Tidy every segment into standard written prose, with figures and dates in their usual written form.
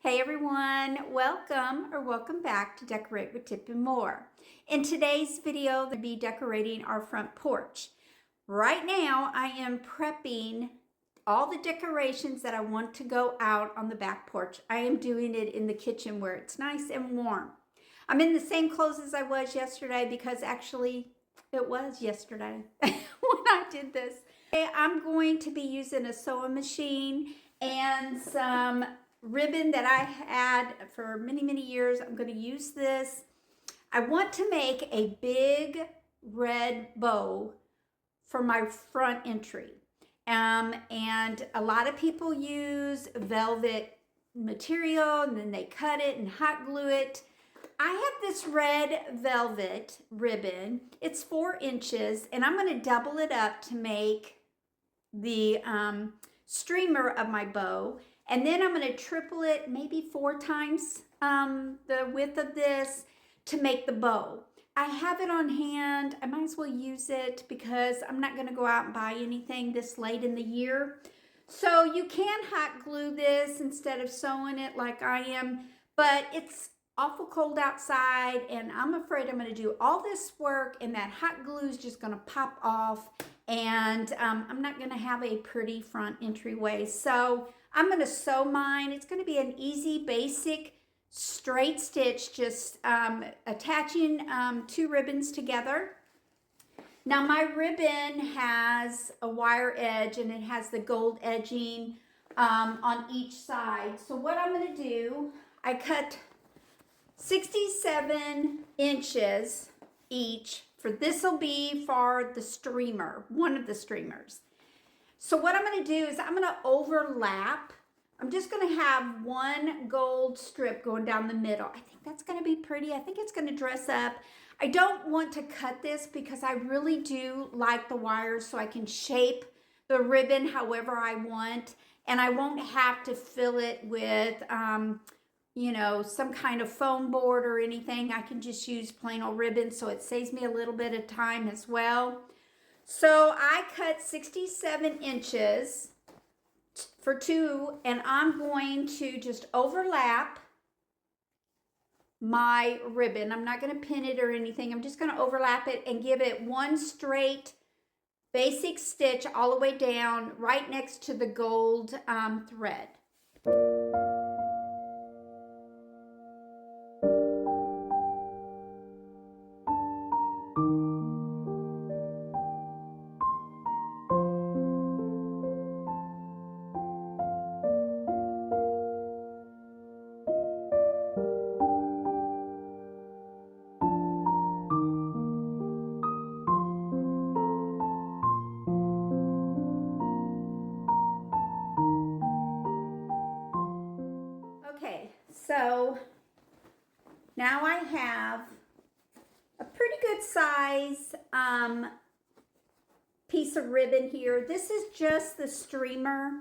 Hey everyone, welcome back to Decorate with Tip and More. In today's video, we'll be decorating our front porch. Right now, I am prepping all the decorations that I want to go out on the back porch. I am doing it in the kitchen where it's nice and warm. I'm in the same clothes as I was yesterday because actually it was yesterday when I did this. I'm going to be using a sewing machine and some ribbon that I had for many years. I'm going to use this. I want to make a big red bow for my front entry. And a lot of people use velvet material and then they cut it and hot glue it. I have this red velvet ribbon. It's 4 inches and I'm going to double it up to make the streamer of my bow. And then I'm going to triple it maybe 4 times the width of this to make the bow. I have it on hand. I might as well use it because I'm not going to go out and buy anything this late in the year. So you can hot glue this instead of sewing it like I am, but it's awful cold outside and I'm afraid I'm going to do all this work and that hot glue is just going to pop off and I'm not going to have a pretty front entryway. So I'm going to sew mine. It's going to be an easy, basic, straight stitch, just attaching 2 ribbons together. Now my ribbon has a wire edge and it has the gold edging on each side. So what I'm going to do, I cut 67 inches each. For this will be for the streamer, one of the streamers. So what I'm going to do is I'm going to overlap. I'm just going to have one gold strip going down the middle. I think that's going to be pretty. I think it's going to dress up. I don't want to cut this because I really do like the wires so I can shape the ribbon however I want. And I won't have to fill it with, you know, some kind of foam board or anything. I can just use plain old ribbon so it saves me a little bit of time as well. So I cut 67 inches for 2 and I'm going to just overlap my ribbon. I'm not going to pin it or anything. I'm just going to overlap it and give it one straight basic stitch all the way down right next to the gold thread. Okay, so now I have a pretty good size piece of ribbon here. This is just the streamer,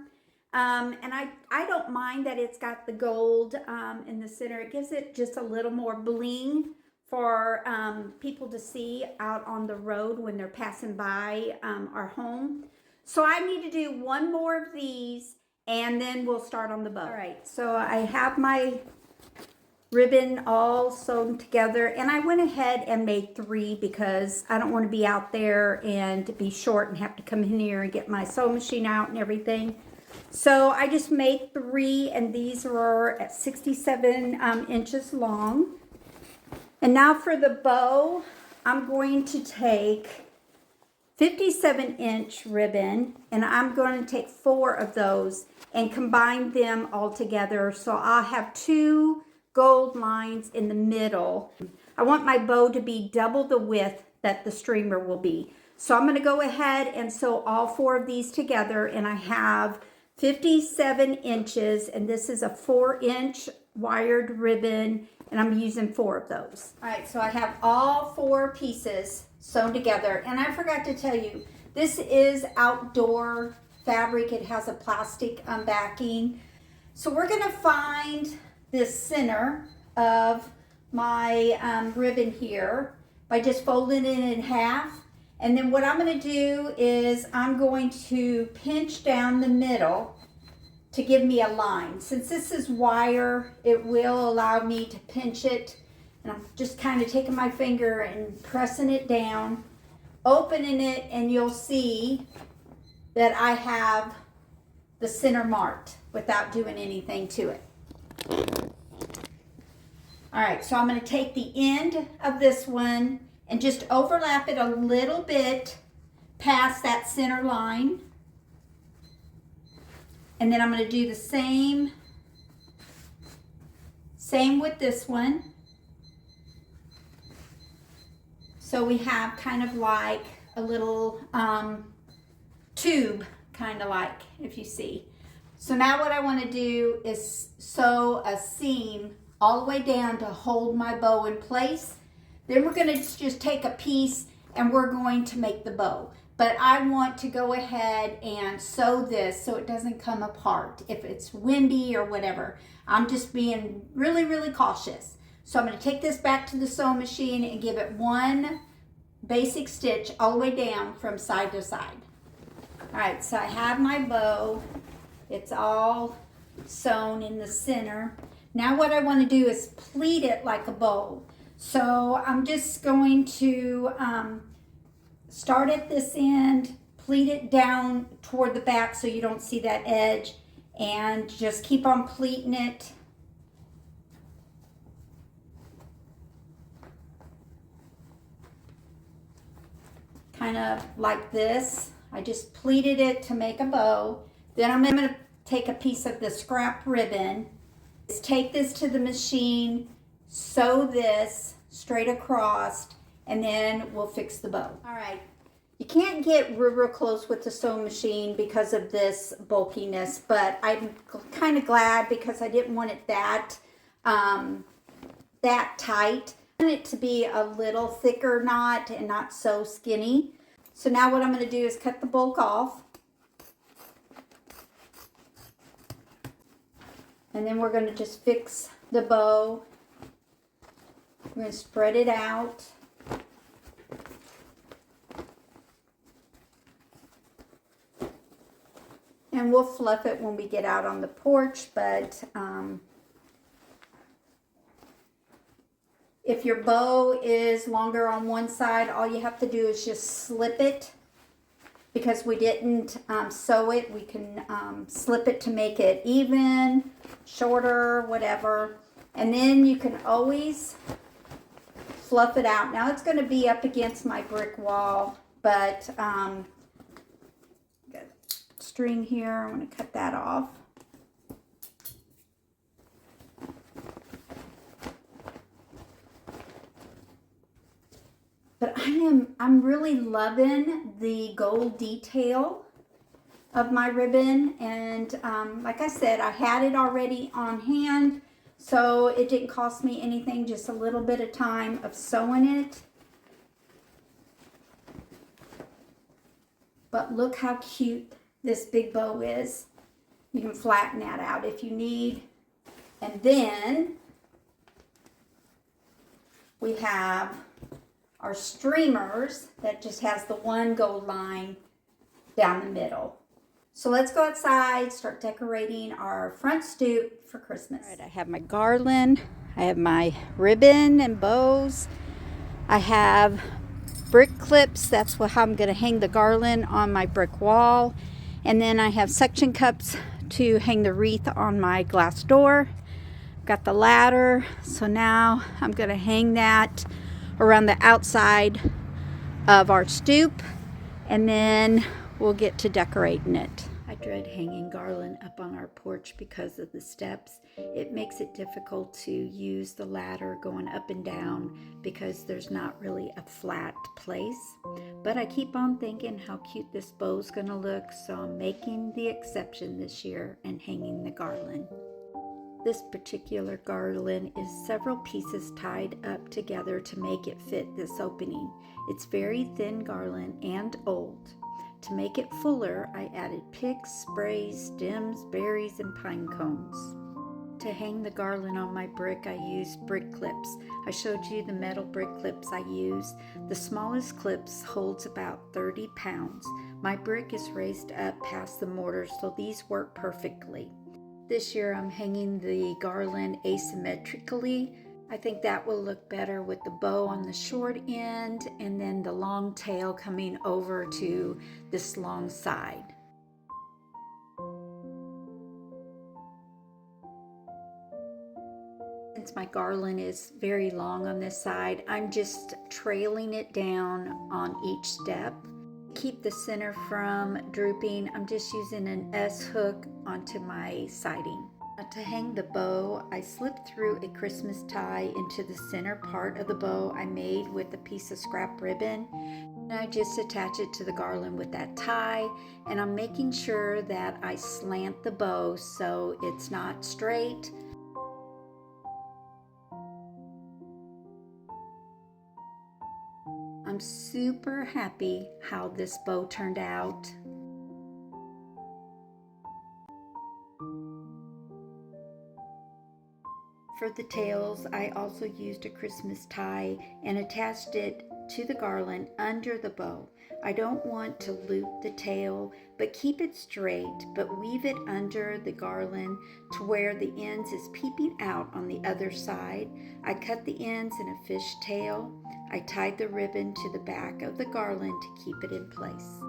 and I don't mind that it's got the gold in the center. It gives it just a little more bling for people to see out on the road when they're passing by our home. So I need to do one more of these and then we'll start on the bow. All right, so I have my ribbon all sewn together and I went ahead and made 3 because I don't want to be out there and be short and have to come in here and get my sewing machine out and everything. So I just made 3 and these were at 67 inches long. And now for the bow, I'm going to take 57-inch ribbon and I'm going to take 4 of those and combine them all together. So I'll have 2 gold lines in the middle. I want my bow to be double the width that the streamer will be. So I'm going to go ahead and sew all 4 of these together and I have 57 inches and this is a 4-inch wired ribbon and I'm using 4 of those. All right, so I have all 4 pieces sewn together and I forgot to tell you, this is outdoor fabric. It has a plastic backing. So we're going to find the center of my ribbon here by just folding it in half. And then what I'm going to do is I'm going to pinch down the middle to give me a line. Since this is wire, it will allow me to pinch it. And I'm just kind of taking my finger and pressing it down, opening it, and you'll see that I have the center marked without doing anything to it. All right, so I'm going to take the end of this one and just overlap it a little bit past that center line. And then I'm going to do the same with this one. So we have kind of like a little tube, kind of like, if you see. So now what I want to do is sew a seam all the way down to hold my bow in place. Then we're going to just take a piece and we're going to make the bow. But I want to go ahead and sew this so it doesn't come apart if it's windy or whatever. I'm just being really, really cautious. So I'm going to take this back to the sewing machine and give it one basic stitch all the way down from side to side. All right, so I have my bow. It's all sewn in the center. Now what I want to do is pleat it like a bow. So I'm just going to start at this end, pleat it down toward the back so you don't see that edge, and just keep on pleating it. Kind of like this. I just pleated it to make a bow. Then I'm going to take a piece of the scrap ribbon, take this to the machine, sew this straight across, and then we'll fix the bow. All right, you can't get real close with the sewing machine because of this bulkiness, but I'm kind of glad because I didn't want it that tight. I want it to be a little thicker knot and not so skinny. So now what I'm going to do is cut the bulk off. And then we're going to just fix the bow. We're going to spread it out. And we'll fluff it when we get out on the porch, but if your bow is longer on one side, all you have to do is just slip it. Because we didn't sew it, we can slip it to make it even, shorter, whatever. And then you can always fluff it out. Now it's going to be up against my brick wall, but got string here. I'm going to cut that off. But I'm really loving the gold detail of my ribbon, and like I said, I had it already on hand, so it didn't cost me anything, just a little bit of time of sewing it. But look how cute this big bow is. You can flatten that out if you need. And then we have our streamers that just has the one gold line down the middle. So let's go outside, start decorating our front stoop for Christmas. All right, I have my garland, I have my ribbon and bows, I have brick clips, that's how I'm gonna hang the garland on my brick wall, and then I have suction cups to hang the wreath on my glass door. Got the ladder, so now I'm gonna hang that around the outside of our stoop, and then we'll get to decorating it. I dread hanging garland up on our porch because of the steps. It makes it difficult to use the ladder going up and down because there's not really a flat place. But I keep on thinking how cute this bow's gonna look, so I'm making the exception this year and hanging the garland. This particular garland is several pieces tied up together to make it fit this opening. It's very thin garland and old. To make it fuller, I added picks, sprays, stems, berries, and pine cones. To hang the garland on my brick, I used brick clips. I showed you the metal brick clips I used. The smallest clips holds about 30 pounds. My brick is raised up past the mortar, so these work perfectly. This year I'm hanging the garland asymmetrically. I think that will look better with the bow on the short end and then the long tail coming over to this long side. Since my garland is very long on this side, I'm just trailing it down on each step. To keep the center from drooping, I'm just using an S hook onto my siding. To hang the bow, I slipped through a Christmas tie into the center part of the bow I made with a piece of scrap ribbon. And I just attach it to the garland with that tie, and I'm making sure that I slant the bow so it's not straight. I'm super happy how this bow turned out. For the tails, I also used a Christmas tie and attached it to the garland under the bow. I don't want to loop the tail, but keep it straight, but weave it under the garland to where the ends is peeping out on the other side. I cut the ends in a fish tail. I tied the ribbon to the back of the garland to keep it in place.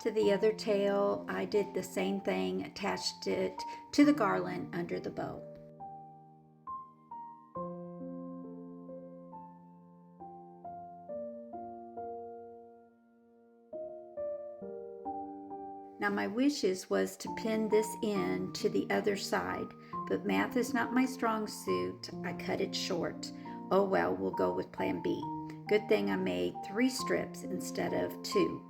To the other tail, I did the same thing, attached it to the garland under the bow. Now my wishes was to pin this end to the other side, but math is not my strong suit. I cut it short. Oh well, we'll go with plan B. Good thing I made 3 strips instead of 2.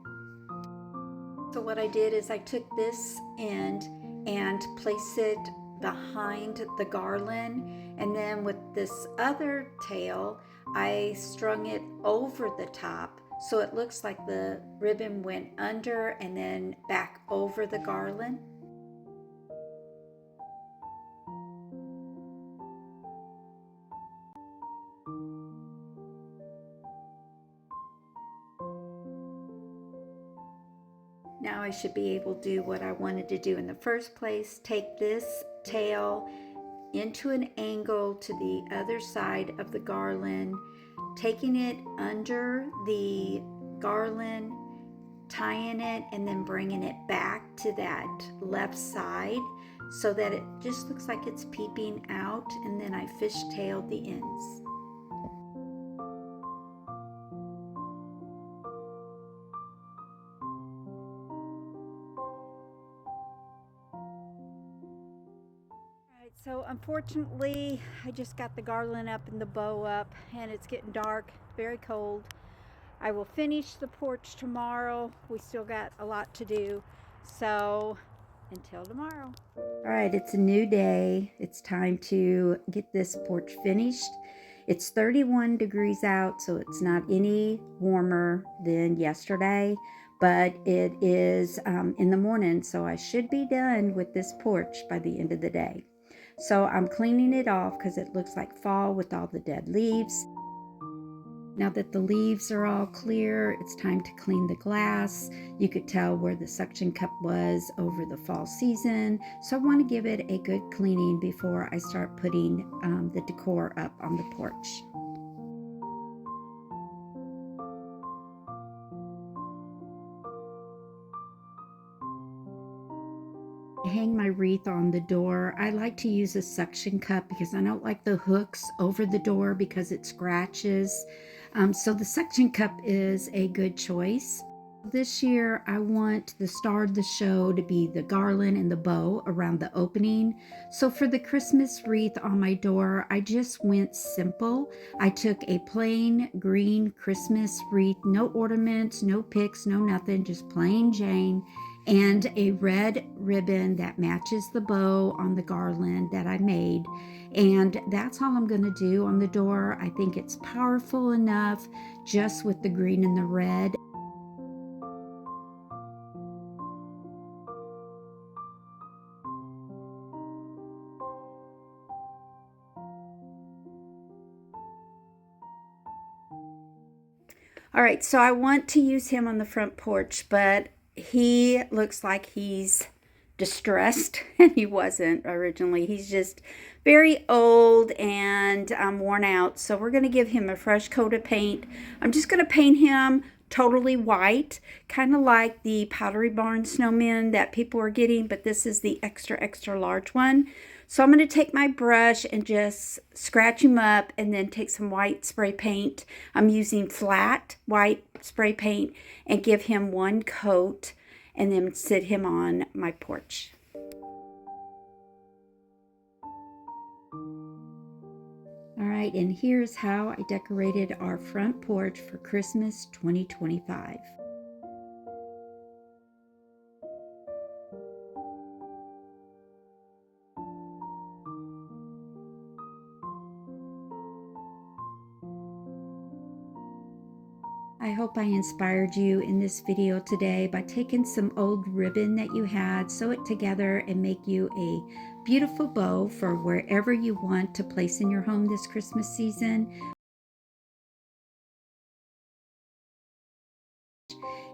So what I did is I took this end and placed it behind the garland, and then with this other tail I strung it over the top so it looks like the ribbon went under and then back over the garland. Now I should be able to do what I wanted to do in the first place, take this tail into an angle to the other side of the garland, taking it under the garland, tying it, and then bringing it back to that left side so that it just looks like it's peeping out, and then I fishtailed the ends. So unfortunately, I just got the garland up and the bow up, and it's getting dark, very cold. I will finish the porch tomorrow. We still got a lot to do. So until tomorrow. All right, it's a new day. It's time to get this porch finished. It's 31 degrees out, so it's not any warmer than yesterday, but it is in the morning, so I should be done with this porch by the end of the day. So I'm cleaning it off because it looks like fall with all the dead leaves. Now that the leaves are all clear, it's time to clean the glass. You could tell where the suction cup was over the fall season. So I want to give it a good cleaning before I start putting the decor up on the porch. Hang my wreath on the door. I like to use a suction cup because I don't like the hooks over the door because it scratches. So the suction cup is a good choice. This year I want the star of the show to be the garland and the bow around the opening. So for the Christmas wreath on my door, I just went simple. I took a plain green Christmas wreath, no ornaments, no picks, no nothing, just plain Jane, and a red ribbon that matches the bow on the garland that I made. And that's all I'm going to do on the door. I think it's powerful enough just with the green and the red. All right, so I want to use him on the front porch, but he looks like he's distressed, and he wasn't originally. He's just very old and worn out, so we're going to give him a fresh coat of paint. I'm just going to paint him totally white, kind of like the Pottery Barn snowmen that people are getting, but this is the extra large one. So I'm going to take my brush and just scratch him up and then take some white spray paint. I'm using flat white spray paint and give him one coat and then sit him on my porch. All right, and here's how I decorated our front porch for Christmas 2025. I hope I inspired you in this video today by taking some old ribbon that you had, sew it together, and make you a beautiful bow for wherever you want to place in your home this Christmas season.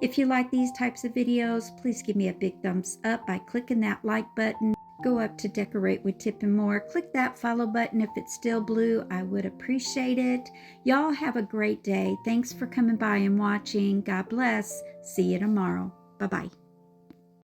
If you like these types of videos, please give me a big thumbs up by clicking that like button. Go up to Decorate with Tip and More. Click that follow button if it's still blue. I would appreciate it. Y'all have a great day. Thanks for coming by and watching. God bless. See you tomorrow. Bye-bye.